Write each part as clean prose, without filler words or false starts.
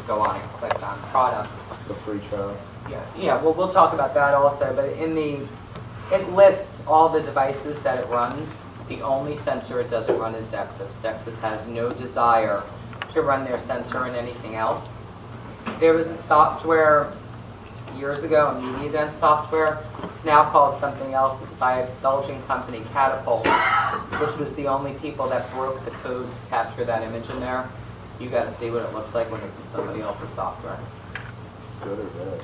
just go on and click on products. The free trial. Yeah. Well, we'll talk about that also. But it lists all the devices that it runs. The only sensor it doesn't run is DEXIS. DEXIS has no desire to run their sensor in anything else. There was a software years ago, a media dense software. It's now called something else. It's by a Belgian company, Catapult, which was the only people that broke the code to capture that image in there. You got to see what it looks like when it's in somebody else's software. Good or bad?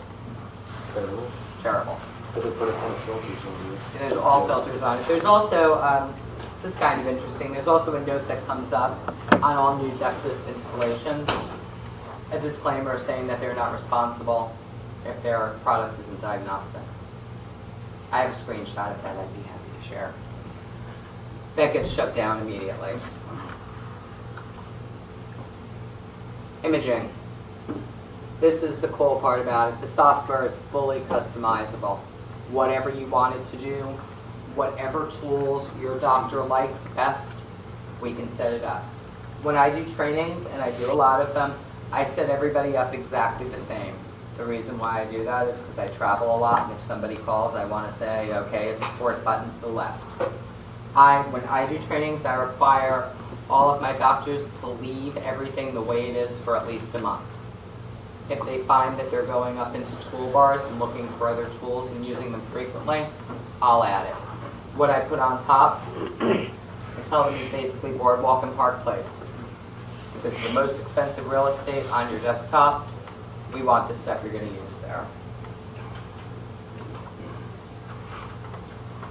Terrible. Terrible. But they put a ton of filters on it. And there's all filters on it. There's also, this is kind of interesting, there's also a note that comes up on all new DEXIS installations, a disclaimer saying that they're not responsible if their product isn't diagnostic. I have a screenshot of that I'd be happy to share. That gets shut down immediately. Imaging. This is the cool part about it. The software is fully customizable. Whatever you want it to do, whatever tools your doctor likes best, we can set it up. When I do trainings, and I do a lot of them, I set everybody up exactly the same. The reason why I do that is because I travel a lot, and if somebody calls, I want to say, okay, it's the fourth button to the left. When I do trainings, I require all of my doctors to leave everything the way it is for at least a month. If they find that they're going up into toolbars and looking for other tools and using them frequently, I'll add it. What I put on top, I tell them is basically Boardwalk and Park Place. This is the most expensive real estate on your desktop. We want the stuff you're going to use there.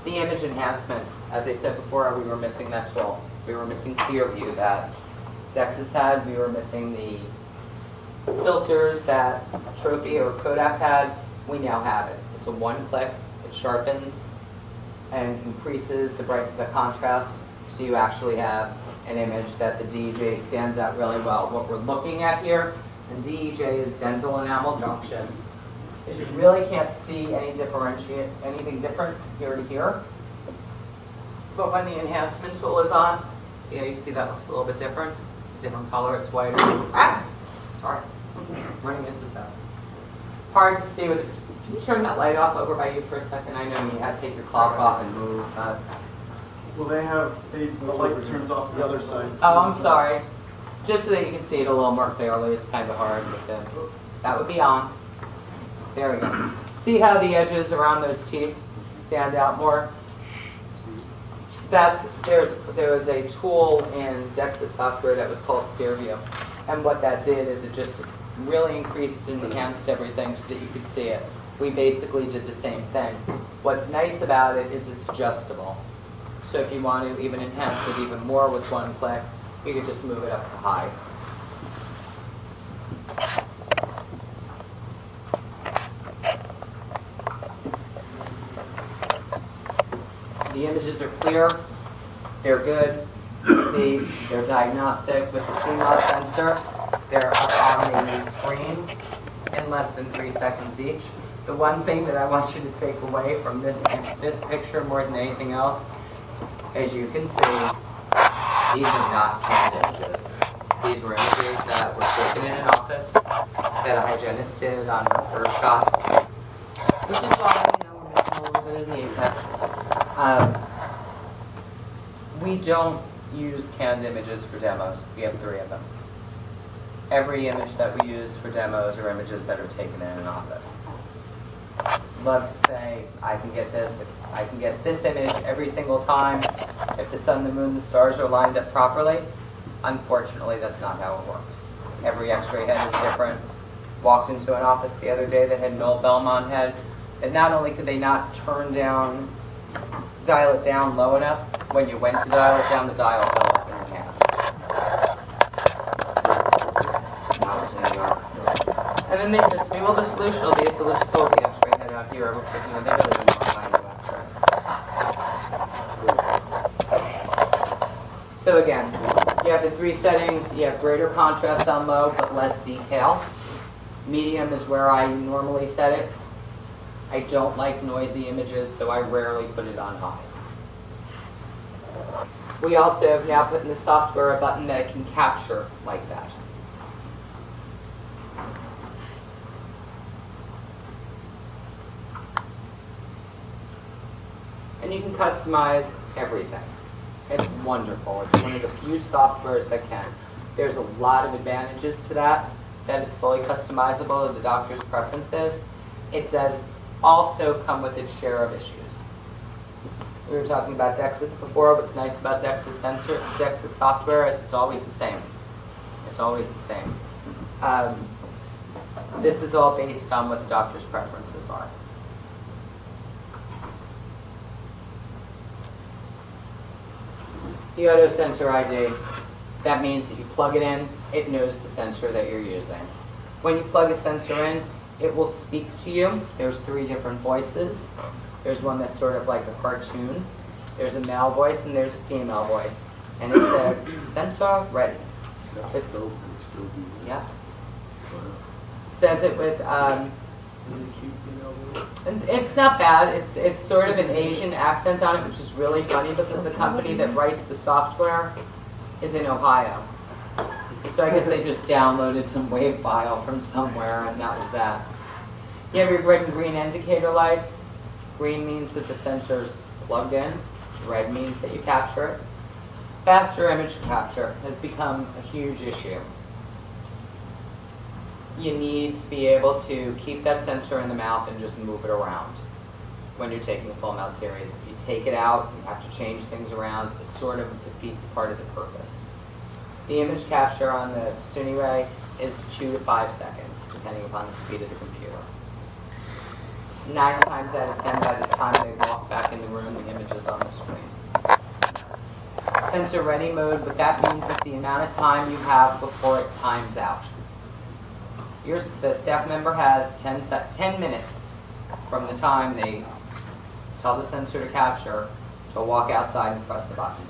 The image enhancement, as I said before, we were missing that tool. We were missing Clearview that DEXIS had. We were missing the filters that Trophy or Kodak had. We now have it. It's a one-click. It sharpens and increases the contrast, so you actually have an image that the DEJ stands out really well. What we're looking at here in DEJ is dental enamel junction. Is you really can't see anything different here to here. But when the enhancement tool is on, see how you see that looks a little bit different? It's a different color. It's whiter. Sorry. Running into stuff. Hard to see with. Can you turn that light off over by you for a second? I know you had to take your clock off and move. Well, the light turns off the other side. Oh, I'm sorry. Just so that you can see it a little more clearly. It's kind of hard with that would be on. There we go. See how the edges around those teeth stand out more? There was a tool in DEXIS software that was called Clearview. And what that did is it just really increased and enhanced everything so that you could see it. We basically did the same thing. What's nice about it is it's adjustable. So if you want to even enhance it even more with one click, you could just move it up to high. The images are clear. They're good. They're diagnostic with the CMOS sensor. They're up on the screen in less than 3 seconds each. The one thing that I want you to take away from this picture more than anything else, as you can see, these are not canned images. These were images that were taken in an office that a hygienist did on her first shot, which is why, we're missing a little bit of the apex. We don't use canned images for demos. We have 3 of them. Every image that we use for demos are images that are taken in an office. Love to say, I can get this image every single time if the sun, the moon, the stars are lined up properly. Unfortunately, that's not how it works. Every x-ray head is different. Walked into an office the other day that had an old Belmont head, and not only could they not dial it down low enough, when you went to dial it down, the dial fell off in your hand. And then they said to me, well, the solution will be is to just hold the x-ray head out here, because they really didn't want to find the x-ray. So again, you have the 3 settings. You have greater contrast on low, but less detail. Medium is where I normally set it. I don't like noisy images, so I rarely put it on high. We also have now put in the software a button that it can capture like that. and you can customize everything. It's wonderful. It's one of the few softwares that can. There's a lot of advantages to that it's fully customizable to the doctor's preferences. It does also come with its share of issues. We were talking about DEXIS before. What's nice about DEXIS software is it's always the same. It's always the same. This is all based on what the doctor's preferences are. The auto sensor ID, that means that you plug it in, it knows the sensor that you're using. When you plug a sensor in, it will speak to you. There's 3 different voices. There's one that's sort of like a cartoon. There's a male voice and there's a female voice. And it says, sensor ready. That's still Yeah. Says it with, it's not bad. It's sort of an Asian accent on it, which is really funny because the company that writes the software is in Ohio. So I guess they just downloaded some WAV file from somewhere, and that was that. You have your red and green indicator lights. Green means that the sensor's plugged in. Red means that you capture it. Faster image capture has become a huge issue. You need to be able to keep that sensor in the mouth and just move it around when you're taking a full mouth series. If you take it out, you have to change things around. It sort of defeats part of the purpose. The image capture on the Suni Ray is 2 to 5 seconds, depending upon the speed of the computer. 9 times out of 10, by the time they walk back in the room, the image is on the screen. Sensor ready mode, what that means is the amount of time you have before it times out. The staff member has 10 minutes from the time they tell the sensor to capture to walk outside and press the button.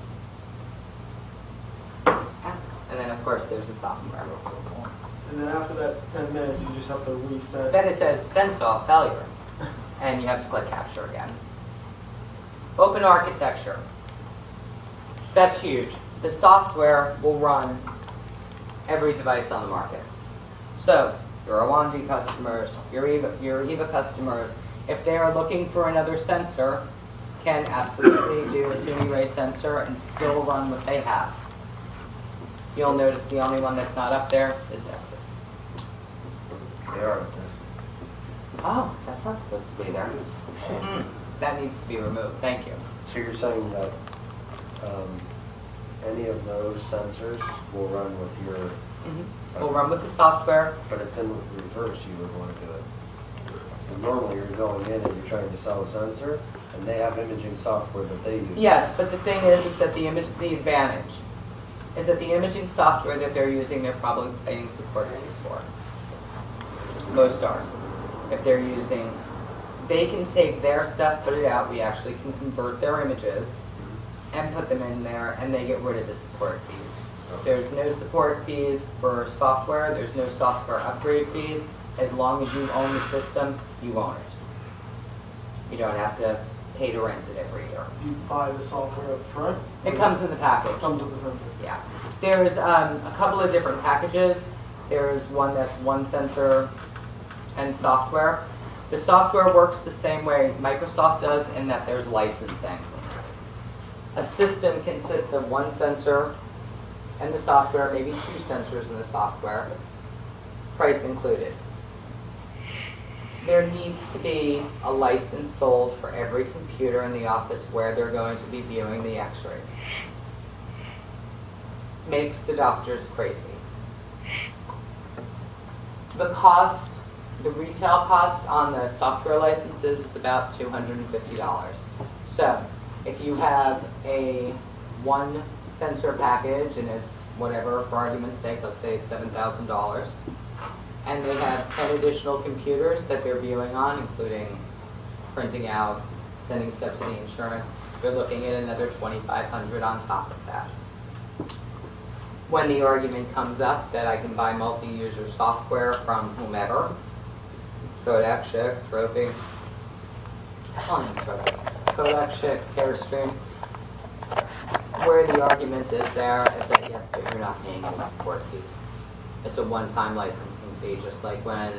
And then, of course, there's the software. And then after that 10 minutes, you just have to reset. Then it says sensor failure, and you have to click capture again. Open architecture. That's huge. The software will run every device on the market. So, your Awanji customers, your EVA customers, if they are looking for another sensor, can absolutely do a Suni Ray sensor and still run what they have. You'll notice the only one that's not up there is DEXIS. They are up there. Oh, that's not supposed to be there. That needs to be removed. Thank you. So you're saying that any of those sensors will run with your... We'll run with the software. But it's in reverse, you would want to do it. And normally you're going in and you're trying to sell a sensor, and they have imaging software that they use. Yes, but the thing is that the advantage is that the imaging software that they're using, they're probably paying support fees for. Most are. If they're using, they can take their stuff, put it out, we actually can convert their images and put them in there, and they get rid of the support fees. There's no support fees for software, there's no software upgrade fees. As long as you own the system, you own it. You don't have to pay to rent it every year. You buy the software up front? It comes in the package. It comes with the sensor. Yeah. There's a couple of different packages. There's one that's one sensor and software. The software works the same way Microsoft does in that there's licensing. A system consists of one sensor and the software, maybe 2 sensors in the software, price included. There needs to be a license sold for every computer in the office where they're going to be viewing the x-rays. Makes the doctors crazy. The cost, the retail cost on the software licenses is about $250. So, if you have a 1 sensor package and it's whatever, for argument's sake, let's say it's $7,000, and they have 10 additional computers that they're viewing on, including printing out, sending stuff to the insurance, they're looking at another $2,500 on top of that. When the argument comes up that I can buy multi-user software from whomever, Kodak, Schick, Trophy, Kodak, Schick, Carestream, where the argument is there is that yes, but you're not paying any support fees. It's a one-time licensing fee, just like when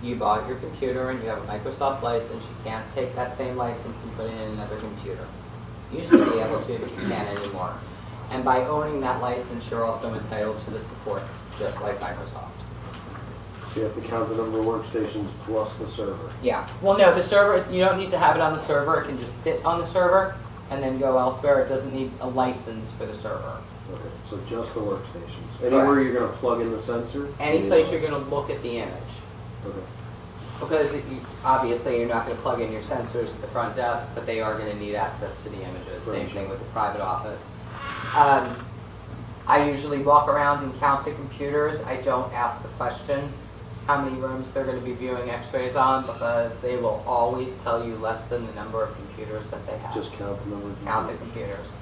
You bought your computer and you have a Microsoft license, you can't take that same license and put it in another computer. You used to be able to, but you can't anymore. And by owning that license, you're also entitled to the support, just like Microsoft. So you have to count the number of workstations plus the server. Yeah. Well, no, the server, you don't need to have it on the server. It can just sit on the server and then go elsewhere. It doesn't need a license for the server. Okay, so just the workstations. Anywhere you're going to plug in the sensor? Any place you're going to look at the image. Okay. Because obviously you're not going to plug in your sensors at the front desk, but they are going to need access to the images. Same thing with the private office. I usually walk around and count the computers. I don't ask the question how many rooms they're going to be viewing x-rays on, because they will always tell you less than the number of computers that they have. Just count the number of computers. Count the computers.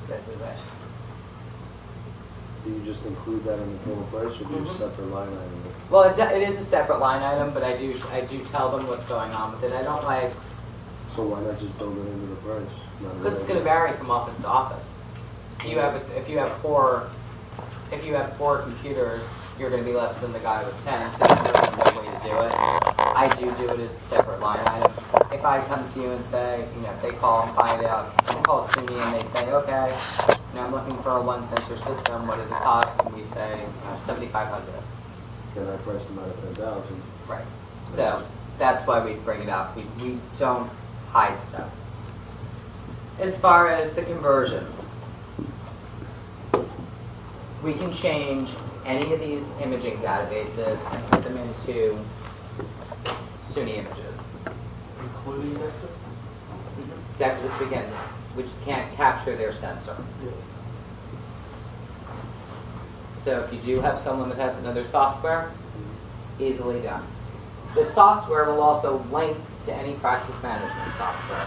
This is it. Do you just include that in the total price, or do you separate line item? Well, it is a separate line item, but I do tell them what's going on with it. I don't like, So why not just build it into the price? because it's going to vary from office to office. If you have four computers, you're going to be less than the guy with 10. So there's no way to do it. I do it as a separate line item. If I come to you and say, if they call and find out, someone calls Suni and they say, okay, I'm looking for a one sensor system. What does it cost? And we say $7,500. Then I priced them out at 10,000. Right. So that's why we bring it up. We don't hide stuff. As far as the conversions, we can change any of these imaging databases and put them into Suni images. Including Nexus? Dexys, again, we just can't capture their sensor. Yeah. So if you do have someone that has another software, easily done. The software will also link to any practice management software.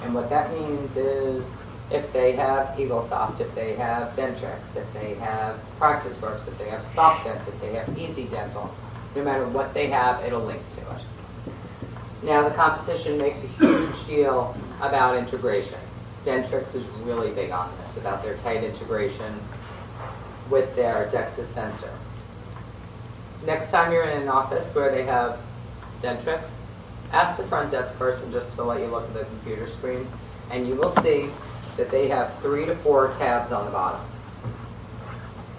And what that means is if they have EagleSoft, if they have Dentrix, if they have PracticeWorks, if they have SoftDent, if they have Easy Dental, no matter what they have, it'll link to it. Now the competition makes a huge deal about integration. Dentrix is really big on this, about their tight integration with their DEXA sensor. Next time you're in an office where they have Dentrix, ask the front desk person just to let you look at the computer screen, and you will see that they have 3 to 4 tabs on the bottom.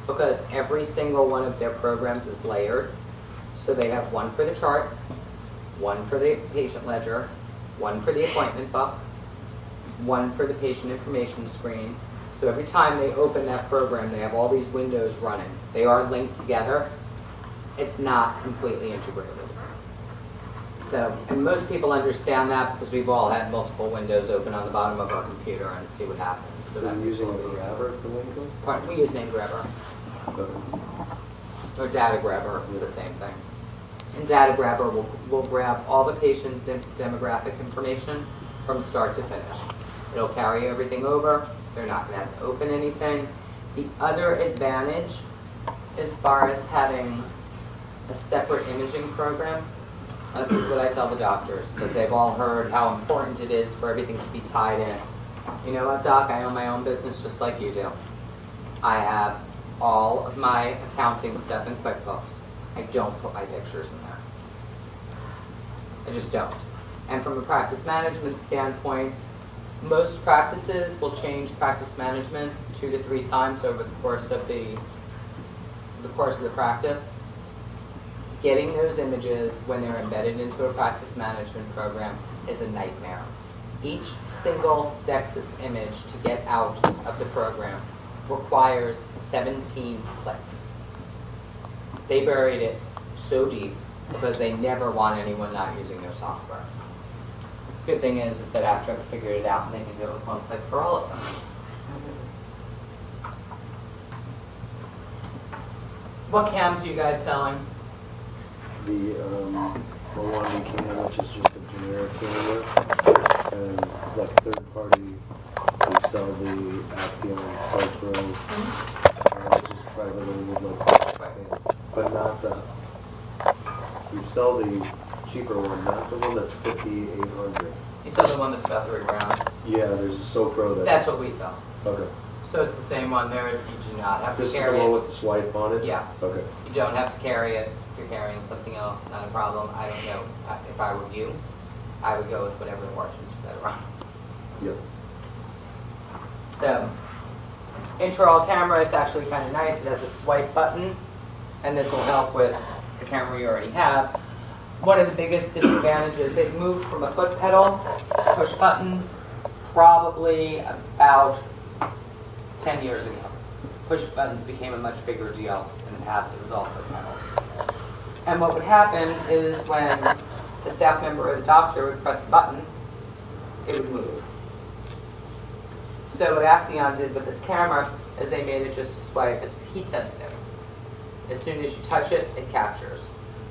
Because every single one of their programs is layered. So they have one for the chart, one for the patient ledger, one for the appointment book, one for the patient information screen. So every time they open that program, they have all these windows running. They are linked together. It's not completely integrated. So, and most people understand that because we've all had multiple windows open on the bottom of our computer and see what happens. So you're using a grabber to link them? Pardon, we use name grabber or data grabber. It's the same thing. And data grabber will grab all the patient demographic information from start to finish. It'll carry everything over. They're not going to have to open anything. The other advantage, as far as having a separate imaging program, this is what I tell the doctors, because they've all heard how important it is for everything to be tied in. You know what, Doc? I own my own business just like you do. I have all of my accounting stuff in QuickBooks. I don't put my pictures in there. I just don't. And from a practice management standpoint, most practices will change practice management 2 to 3 times over the course of the practice. Getting those images when they're embedded into a practice management program is a nightmare. Each single DEXIS image to get out of the program requires 17 clicks. They buried it so deep because they never want anyone not using their software. Good thing is that Actrix figured it out and they can do it with 1 click for all of them. What cams are you guys selling? The Milwaukee cam, which is just a generic camera, and like third party, we sell the Axion Cypro, which is private owned, like, but not the. We sell the cheaper one, not the one that's 5,800. You sell the one that's about $3,000. Yeah, there's a SoPro That's what we sell. Okay. So it's the same one. You do not have to This is the carry one it. with the swipe on it? Yeah. Okay. You don't have to carry it. If you're carrying something else, not a problem. I don't know. If I were you, I would go with whatever the margins are better on. Yep. So, intraoral camera, it's actually kind of nice. It has a swipe button, and this will help with the camera you already have. One of the biggest disadvantages, they've moved from a foot pedal, push buttons, probably about 10 years ago. Push buttons became a much bigger deal. In the past, it was all foot pedals. And what would happen is when the staff member or the doctor would press the button, it would move. So what Acteon did with this camera is they made it just a swipe. It's heat sensitive. As soon as you touch it, it captures,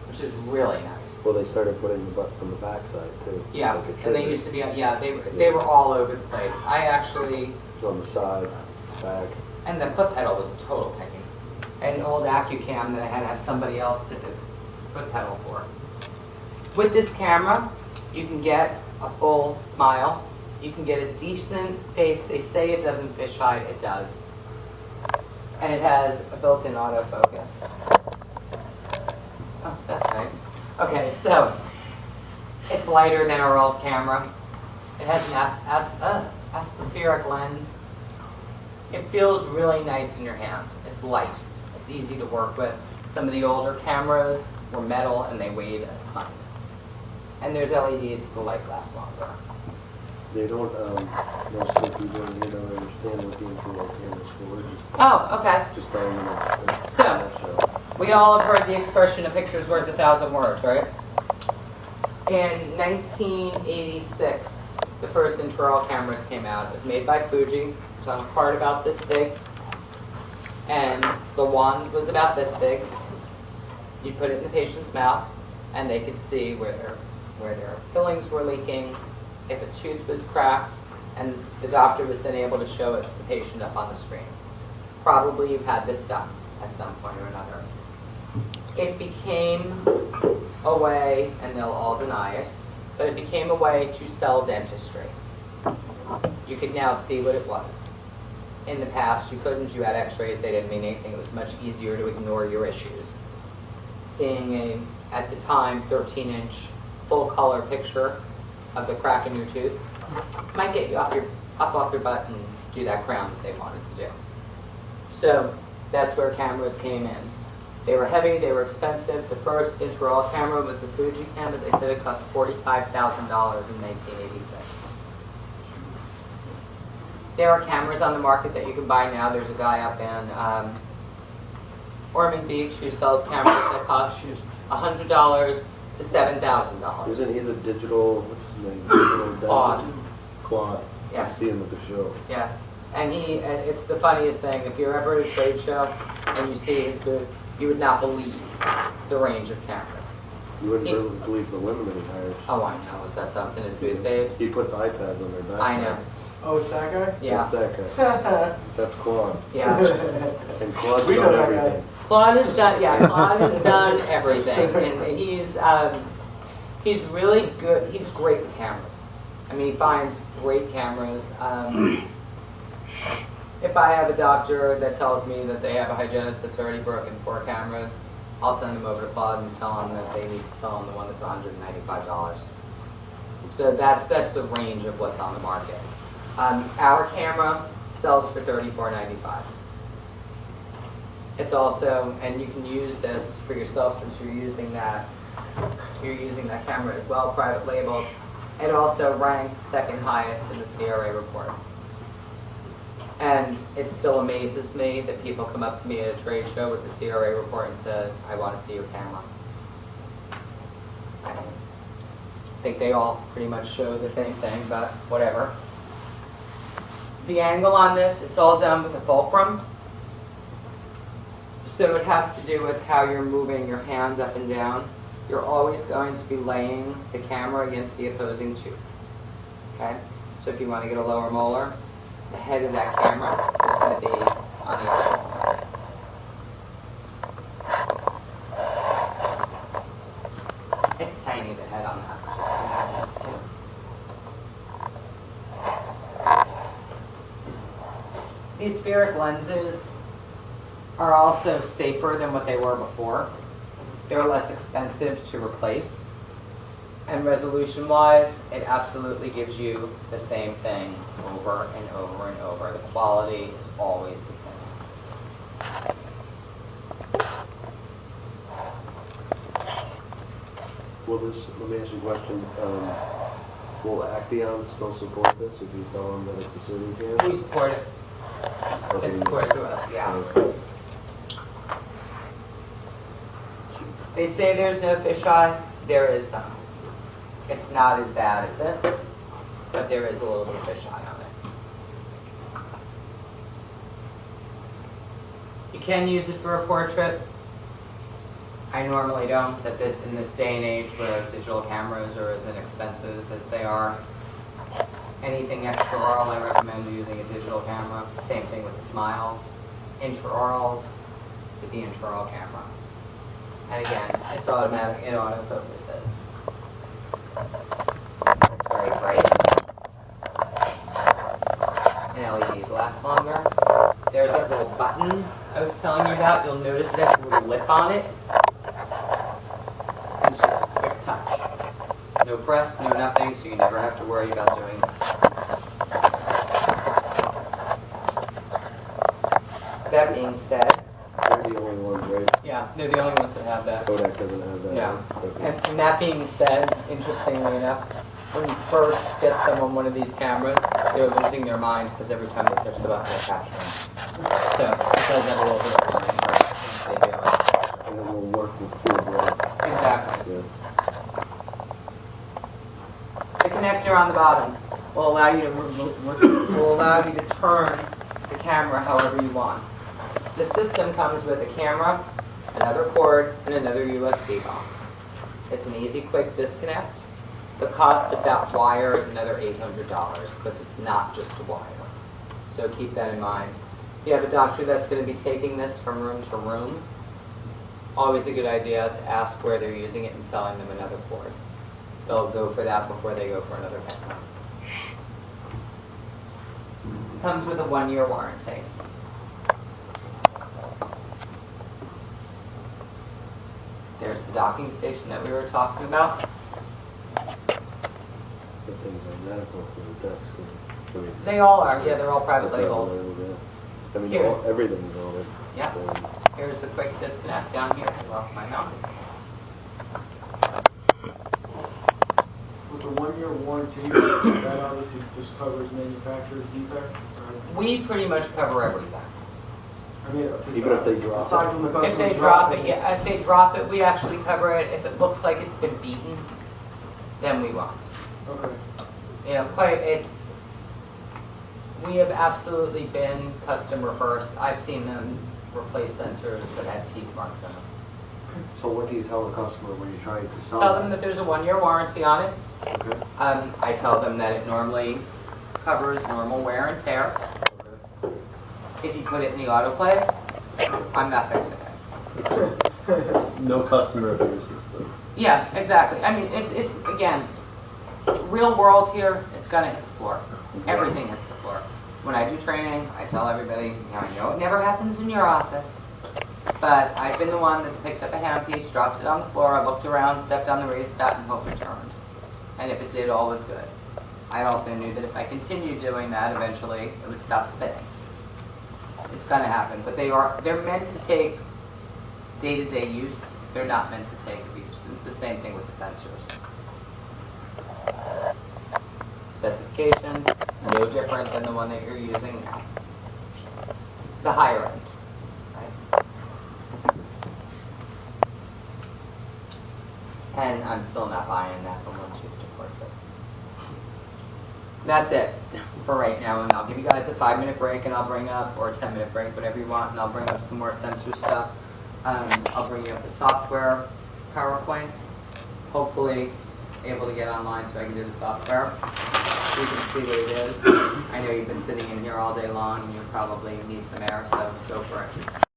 which is really nice. Well, they started putting the button on the backside too. Yeah, like a and they trigger. used to be, yeah, they were all over the place. I actually, On the side, back. and the foot pedal was total picking. An old AccuCam that I had to have somebody else hit the foot pedal for. With this camera, you can get a full smile. You can get a decent face. They say it doesn't fisheye, it does. And it has a built-in autofocus. Oh, that's nice. Okay, so it's lighter than our old camera. It has an aspheric lens. It feels really nice in your hand. It's light. It's easy to work with. Some of the older cameras were metal and they weighed a ton. And there's LEDs so the light lasts longer. They don't, most of the people in here don't understand what the intraoral camera's for. Oh, okay. Just telling them it's So, show. we all have heard the expression, a picture's worth 1,000 words, right? In 1986, the first intraoral cameras came out. It was made by Fuji. It was on a card about this big. And the wand was about this big. You put it in the patient's mouth, and they could see where their fillings were leaking, if a tooth was cracked, and the doctor was then able to show it to the patient up on the screen. Probably you've had this done at some point or another. It became a way, and they'll all deny it, but it became a way to sell dentistry. You could now see what it was. In the past, you couldn't. You had x-rays. They didn't mean anything. It was much easier to ignore your issues. Seeing a, at the time, 13-inch full-color picture of the crack in your tooth might get you up off your butt and do that crown that they wanted to do. So that's where cameras came in. They were heavy, they were expensive. The first intraoral camera was the Fuji cam. As I said, it cost $45,000 in 1986. There are cameras on the market that you can buy now. There's a guy up in Ormond Beach who sells cameras that cost $100 to $7,000. Isn't he the digital, what's his name? Digital Claude. Claude. Yes. I see him at the show. Yes, and it's the funniest thing. If you're ever at a trade show and you see his booth, you would not believe the range of cameras. You wouldn't really believe the women that he hires. Oh, I know. Is that something? His booth babes? He puts iPads on their back. I know. Oh, it's that guy? Yeah. That's that guy. That's Claude. Yeah. And Claude's We know done that guy. everything. Claude has done. Yeah, Claude has done everything, and he's really good. He's great with cameras. I mean, he finds great cameras. If I have a doctor that tells me that they have a hygienist that's already broken 4 cameras, I'll send them over to Claude and tell them that they need to sell them the one that's $195. So that's the range of what's on the market. Our camera sells for $34.95. It's also, and you can use this for yourself since you're using that camera as well, private label. It also ranked second highest in the CRA report. And it still amazes me that people come up to me at a trade show with the CRA report and said, I want to see your camera. I think they all pretty much show the same thing, but whatever. The angle on this, it's all done with a fulcrum. So it has to do with how you're moving your hands up and down. You're always going to be laying the camera against the opposing tooth. Okay? So if you want to get a lower molar, the head of that camera is going to be on the upper molar. It's tiny, the head on that, which is pretty nice too. These spheric lenses are also safer than what they were before. they're less expensive to replace. And resolution-wise, it absolutely gives you the same thing over and over and over. The quality is always the same. Let me ask you a question. Will Acteon still support this if you tell them that it's a Suni cam? We support it. Okay. It's supported to us, yeah. Okay. They say there's no fisheye. There is some. It's not as bad as this, but there is a little bit of fisheye on it. You can use it for a portrait. I normally don't in this day and age where digital cameras are as inexpensive as they are. Anything extraoral, I recommend using a digital camera. Same thing with the smiles. Intraorals with the intraoral camera. And again, it's automatic, it autofocuses. It's very bright. And LEDs last longer. There's that little button I was telling you about. You'll notice it has a little lip on it. It's just a quick touch. No press, no nothing, so you never have to worry about doing this. That being said, They're the only ones, right? yeah, they're the only ones that have that. Kodak doesn't have that. Yeah. Okay. And that being said, interestingly enough, when you first get someone one of these cameras, they're losing their mind because every time they touch the button, they're capturing. So it does have a little bit of time once they do it. And it will work with field light. Exactly. Yeah. The connector on the bottom will allow you to turn the camera however you want. The system comes with a camera, another cord, and another USB box. It's an easy, quick disconnect. The cost of that wire is another $800 because it's not just a wire. So keep that in mind. If you have a doctor that's going to be taking this from room to room, always a good idea to ask where they're using it and selling them another cord. They'll go for that before they go for another camera. Comes with a 1-year warranty. There's the docking station that we were talking about. The things are medical to the desk. I mean, They all are, yeah, they're all private they're labeled. yeah. I mean, Here's- everything's on it. Yeah. So, Here's the quick disconnect down here. I lost my mouse. With the 1-year warranty, that obviously just covers manufacturer's defects, right? We pretty much cover everything. I mean, Even if they drop aside it. from the If customer they drop it, dropping yeah, if they drop it, we actually cover it. If it looks like it's been beaten, then we won't. Okay. You know, we have absolutely been customer first. I've seen them replace sensors that had teeth marks in them. So what do you tell the customer when you're trying to sell Tell them that there's a 1-year warranty on it. Okay. I tell them that it normally covers normal wear and tear. If you put it in the autoplay, I'm not fixing it. No customer abuse system. Yeah, exactly. I mean, it's again, real world here, it's gonna hit the floor. Everything hits the floor. When I do training, I tell everybody, you know, I know it never happens in your office, but I've been the one that's picked up a handpiece, dropped it on the floor, I looked around, stepped on the rheostat, and hoped it turned. And if it did, all was good. I also knew that if I continued doing that, eventually it would stop spinning. It's gonna happen, but they're meant to take day-to-day use. They're not meant to take abuse. It's the same thing with the sensors. Specifications, no different than the one that you're using now. The higher end, right? And I'm still not buying that from 150 portrait. That's it for right now, and I'll give you guys a 5-minute break, and I'll bring up, or a 10-minute break, whatever you want, and I'll bring up some more sensor stuff. I'll bring you up the software PowerPoint. Hopefully, able to get online so I can do the software. You can see what it is. I know you've been sitting in here all day long, and you probably need some air, so go for it.